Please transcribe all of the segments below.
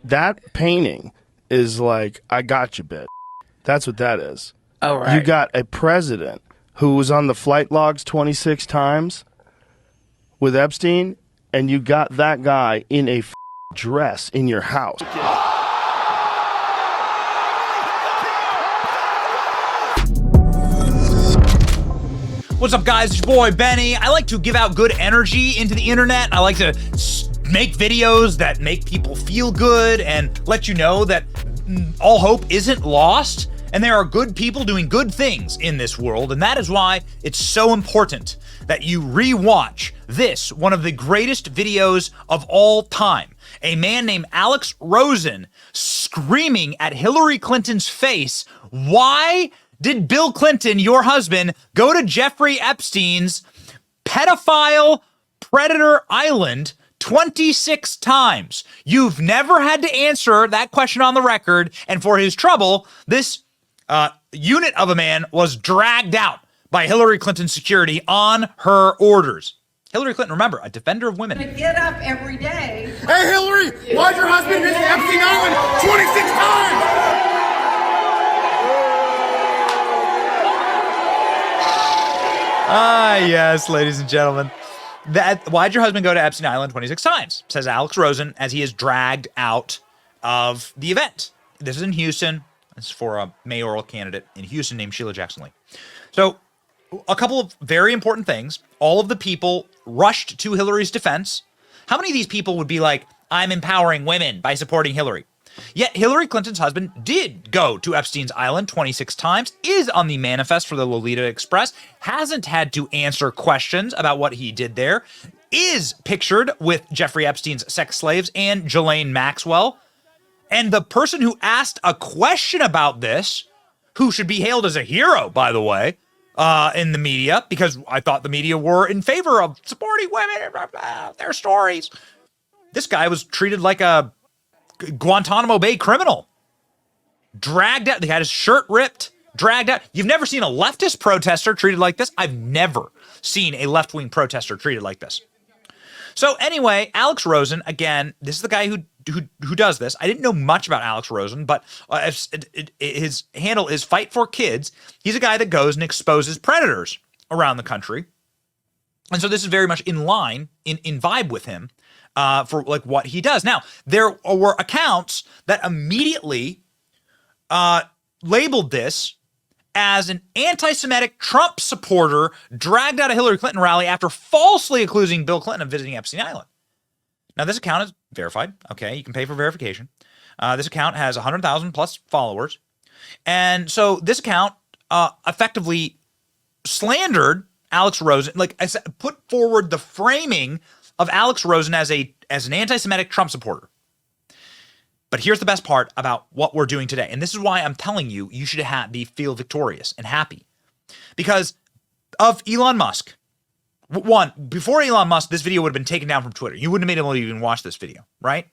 That painting is like, I got you, bitch. That's what that is. Oh, right. You got a president who was on the flight logs 26 times with Epstein, and you got that guy in a dress in your house. What's up, guys? It's your boy, Benny. I like to give out good energy into the internet. I like to make videos that make people feel good and let you know that all hope isn't lost. And there are good people doing good things in this world. And that is why it's so important that you rewatch this, one of the greatest videos of all time. A man named Alex Rosen screaming at Hillary Clinton's face, "Why did Bill Clinton, your husband, go to Jeffrey Epstein's pedophile predator island 26 times? You've never had to answer that question on the record, and for his trouble, this unit of a man was dragged out by Hillary Clinton's security on her orders." Hillary Clinton, remember, a defender of women. I get up every day. Hey, Hillary, why'd your husband visit Epstein Island 26 times? Ah, yes, ladies and gentlemen. Why'd your husband go to Epstein Island 26 times? Says Alex Rosen as he is dragged out of the event. This is in Houston. This is for a mayoral candidate in Houston named Sheila Jackson Lee. So a couple of very important things. All of the people rushed to Hillary's defense. How many of these people would be like, I'm empowering women by supporting Hillary? Yet Hillary Clinton's husband did go to Epstein's Island 26 times, is on the manifest for the Lolita Express, hasn't had to answer questions about what he did there, is pictured with Jeffrey Epstein's sex slaves and Ghislaine Maxwell. And the person who asked a question about this, who should be hailed as a hero, by the way, in the media, because I thought the media were in favor of supporting women, their stories. This guy was treated like a Guantanamo Bay criminal. Dragged out. They had his shirt ripped, dragged out. You've never seen a leftist protester treated like this? I've never seen a left-wing protester treated like this. So anyway, Alex Rosen, again, this is the guy who does this. I didn't know much about Alex Rosen, but his handle is Fight for Kids. He's a guy that goes and exposes predators around the country. And so this is very much in line, in vibe with him. For like what he does. Now, there were accounts that immediately labeled this as an anti-Semitic Trump supporter dragged out of Hillary Clinton rally after falsely accusing Bill Clinton of visiting Epstein Island. Now, this account is verified. Okay, you can pay for verification. This account has 100,000 plus followers. And so this account effectively slandered Alex Rosen, like I said, put forward the framing of Alex Rosen as an anti-Semitic Trump supporter. But here's the best part about what we're doing today. And this is why I'm telling you, you should feel victorious and happy. Because of Elon Musk. One, before Elon Musk, this video would have been taken down from Twitter. You wouldn't have been able to even watch this video, right?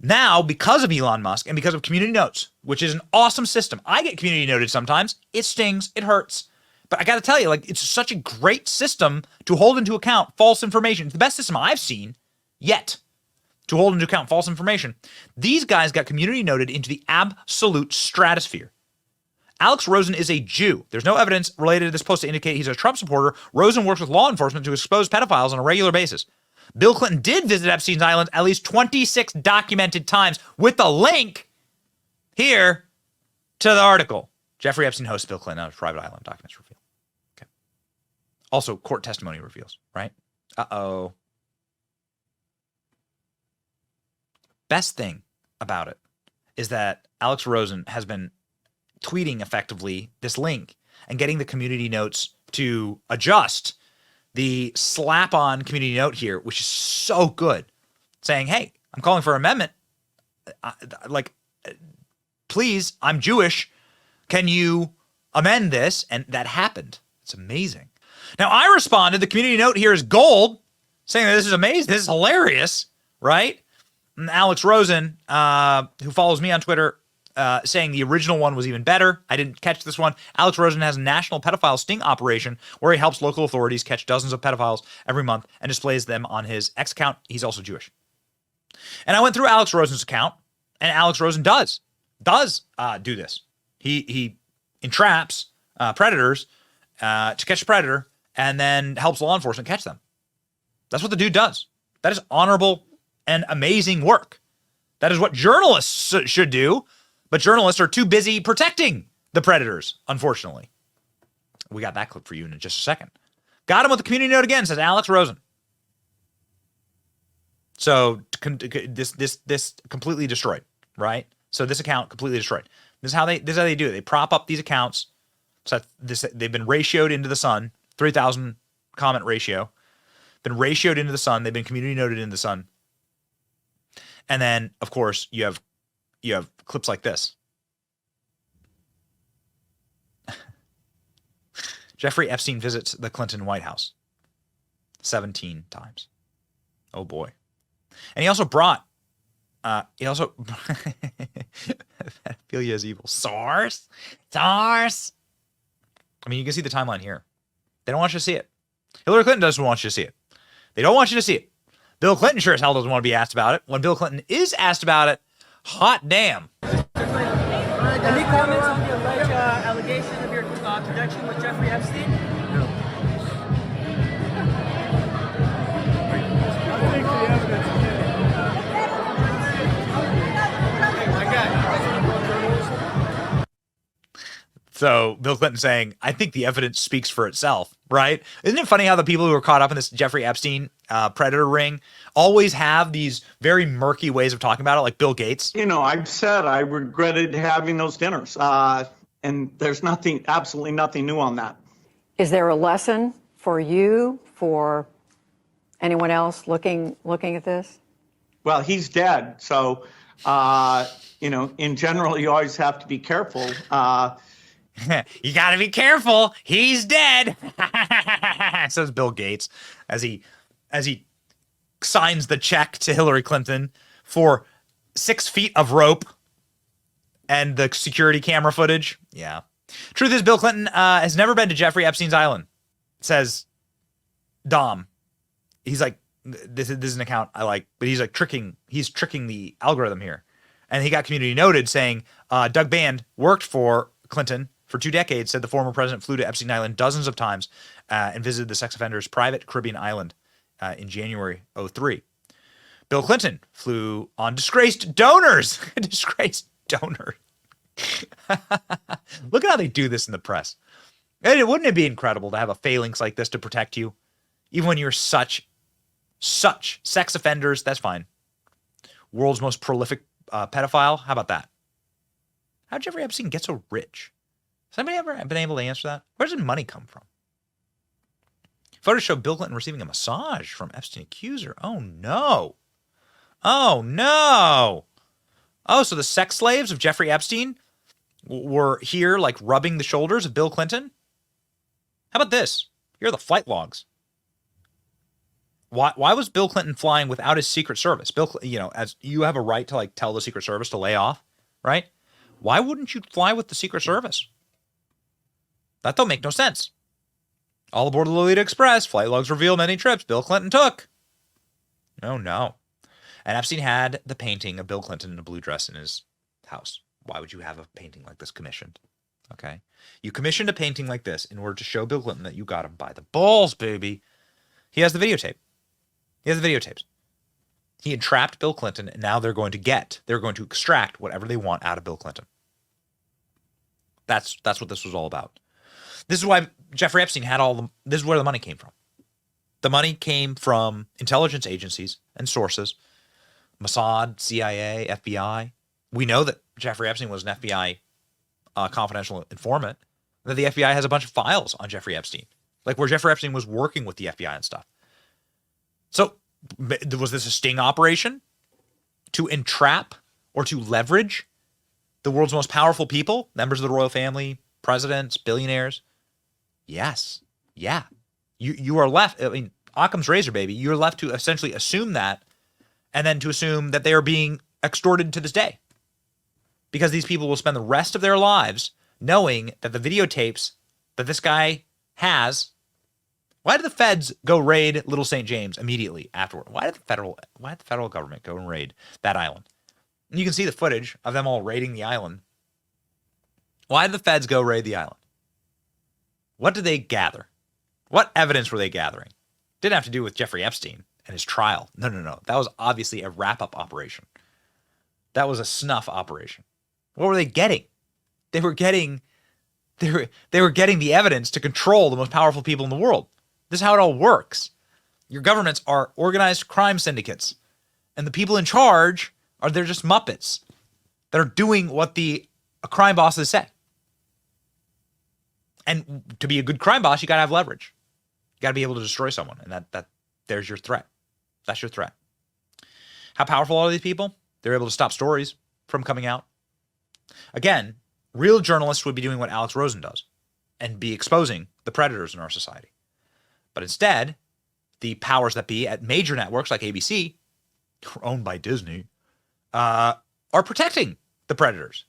Now, because of Elon Musk and because of community notes, which is an awesome system. I get community noted sometimes. It stings. It hurts. But I got to tell you, like, it's such a great system to hold into account false information. It's the best system I've seen yet to hold into account false information. These guys got community noted into the absolute stratosphere. Alex Rosen is a Jew. There's no evidence related to this post to indicate he's a Trump supporter. Rosen works with law enforcement to expose pedophiles on a regular basis. Bill Clinton did visit Epstein's Island at least 26 documented times with a link here to the article. Jeffrey Epstein hosts Bill Clinton on his private island, documents reveal. Okay. Also, court testimony reveals, right? Uh-oh. Best thing about it is that Alex Rosen has been tweeting effectively this link and getting the community notes to adjust the slap-on community note here, which is so good, saying, hey, I'm calling for amendment. Please, I'm Jewish. Can you amend this? And that happened. It's amazing. Now, I responded, the community note here is gold, saying that this is amazing. This is hilarious, right? And Alex Rosen, who follows me on Twitter, saying the original one was even better. I didn't catch this one. Alex Rosen has a national pedophile sting operation where he helps local authorities catch dozens of pedophiles every month and displays them on his X account. He's also Jewish. And I went through Alex Rosen's account, And Alex Rosen does do this. He entraps predators to catch a predator and then helps law enforcement catch them. That's what the dude does. That is honorable and amazing work. That is what journalists should do, but journalists are too busy protecting the predators, unfortunately. We got that clip for you in just a second. Got him with the community note again, says Alex Rosen. So this completely destroyed, right? So this account completely destroyed. This is how they do it. They prop up these accounts. So they've been ratioed into the sun, 3,000 comment ratio. Been ratioed into the sun. They've been community noted in the sun. And then, of course, you have clips like this. Jeffrey Epstein visits the Clinton White House 17 times. Oh boy. And he also brought, pedophilia is evil. SARS. I mean, you can see the timeline here. They don't want you to see it. Hillary Clinton doesn't want you to see it. They don't want you to see it. Bill Clinton sure as hell doesn't want to be asked about it. When Bill Clinton is asked about it, hot damn. Any comments on the alleged allegation of your connection with Jeffrey Epstein? No. So Bill Clinton saying, I think the evidence speaks for itself, right? Isn't it funny how the people who are caught up in this Jeffrey Epstein predator ring always have these very murky ways of talking about it, like Bill Gates? You know, I've said I regretted having those dinners, and there's absolutely nothing new on that. Is there a lesson for you, for anyone else looking at this? Well, he's dead, so in general, you always have to be careful. You got to be careful. He's dead. Says Bill Gates as he signs the check to Hillary Clinton for 6 feet of rope and the security camera footage. Yeah. Truth is, Bill Clinton has never been to Jeffrey Epstein's island, says Dom. He's like, this is an account I like, but he's tricking the algorithm here. And he got community noted saying, Doug Band worked for Clinton for 2 decades, said the former president flew to Epstein Island dozens of times and visited the sex offender's private Caribbean island in January 2003. Bill Clinton flew on disgraced donors. Disgraced donor. Look at how they do this in the press. And wouldn't it be incredible to have a phalanx like this to protect you? Even when you're such sex offenders, that's fine. World's most prolific pedophile, how about that? How'd Jeffrey Epstein get so rich? Has anybody ever been able to answer that? Where does his money come from? Photos show Bill Clinton receiving a massage from Epstein accuser. Oh, no. Oh, no. Oh, so the sex slaves of Jeffrey Epstein were here, rubbing the shoulders of Bill Clinton? How about this? Here are the flight logs. Why was Bill Clinton flying without his Secret Service? As you have a right to, tell the Secret Service to lay off, right? Why wouldn't you fly with the Secret Service? That don't make no sense. All aboard the Lolita Express. Flight logs reveal many trips Bill Clinton took. Oh, no. And Epstein had the painting of Bill Clinton in a blue dress in his house. Why would you have a painting like this commissioned? Okay. You commissioned a painting like this in order to show Bill Clinton that you got him by the balls, baby. He has the videotape. He has the videotapes. He entrapped Bill Clinton, and now they're going to extract whatever they want out of Bill Clinton. That's what this was all about. This is why Jeffrey Epstein had this is where the money came from. The money came from intelligence agencies and sources, Mossad, CIA, FBI. We know that Jeffrey Epstein was an FBI confidential informant, that the FBI has a bunch of files on Jeffrey Epstein, where Jeffrey Epstein was working with the FBI and stuff. So was this a sting operation to entrap or to leverage the world's most powerful people, members of the royal family, presidents, billionaires? Yes. Yeah. You are left, Occam's razor, baby. You're left to essentially assume that, and then to assume that they are being extorted to this day. Because these people will spend the rest of their lives knowing that the videotapes that this guy has. Why did the feds go raid Little St. James immediately afterward? Why did the federal government go and raid that island? You can see the footage of them all raiding the island. Why did the feds go raid the island? What did they gather? What evidence were they gathering? Didn't have to do with Jeffrey Epstein and his trial. No. That was obviously a wrap-up operation. That was a snuff operation. What were they getting? They were getting the evidence to control the most powerful people in the world. This is how it all works. Your governments are organized crime syndicates, and the people in charge they're just Muppets that are doing what a crime bosses say. And to be a good crime boss, you got to have leverage. You got to be able to destroy someone, and there's your threat. That's your threat. How powerful are these people? They're able to stop stories from coming out. Again, real journalists would be doing what Alex Rosen does and be exposing the predators in our society. But instead, the powers that be at major networks like ABC, owned by Disney, are protecting the predators.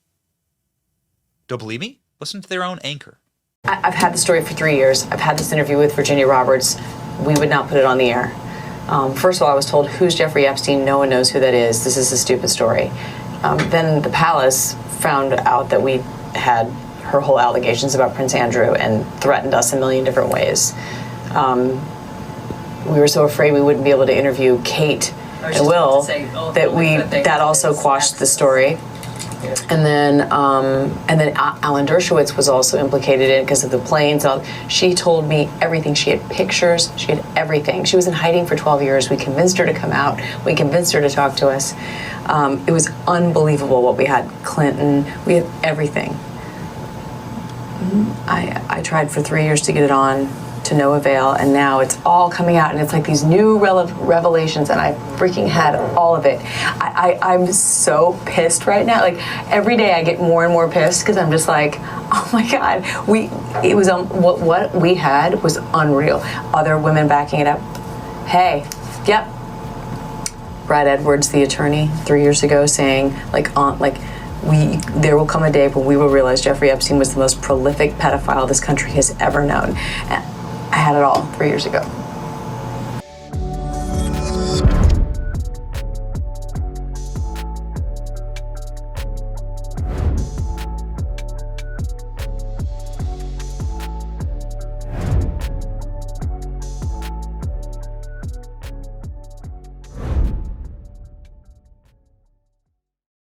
Don't believe me? Listen to their own anchor. I've had the story for 3 years. I've had this interview with Virginia Roberts. We would not put it on the air. First of all, I was told, who's Jeffrey Epstein? No one knows who that is. This is a stupid story. Then the palace found out that we had her whole allegations about Prince Andrew and threatened us a million different ways. We were so afraid we wouldn't be able to interview Kate and Will that also quashed the story. And then Alan Dershowitz was also implicated in it because of the planes. She told me everything. She had pictures. She had everything. She was in hiding for 12 years. We convinced her to come out. We convinced her to talk to us. It was unbelievable what we had. Clinton. We had everything. I tried for 3 years to get it on, to no avail, and now it's all coming out, and it's like these new revelations, and I freaking had all of it. I'm so pissed right now. Like, every day I get more and more pissed because I'm just like, oh my God, what we had was unreal. Other women backing it up. Hey, yep. Brad Edwards, the attorney, 3 years ago, saying there will come a day when we will realize Jeffrey Epstein was the most prolific pedophile this country has ever known. I had it all 3 years ago.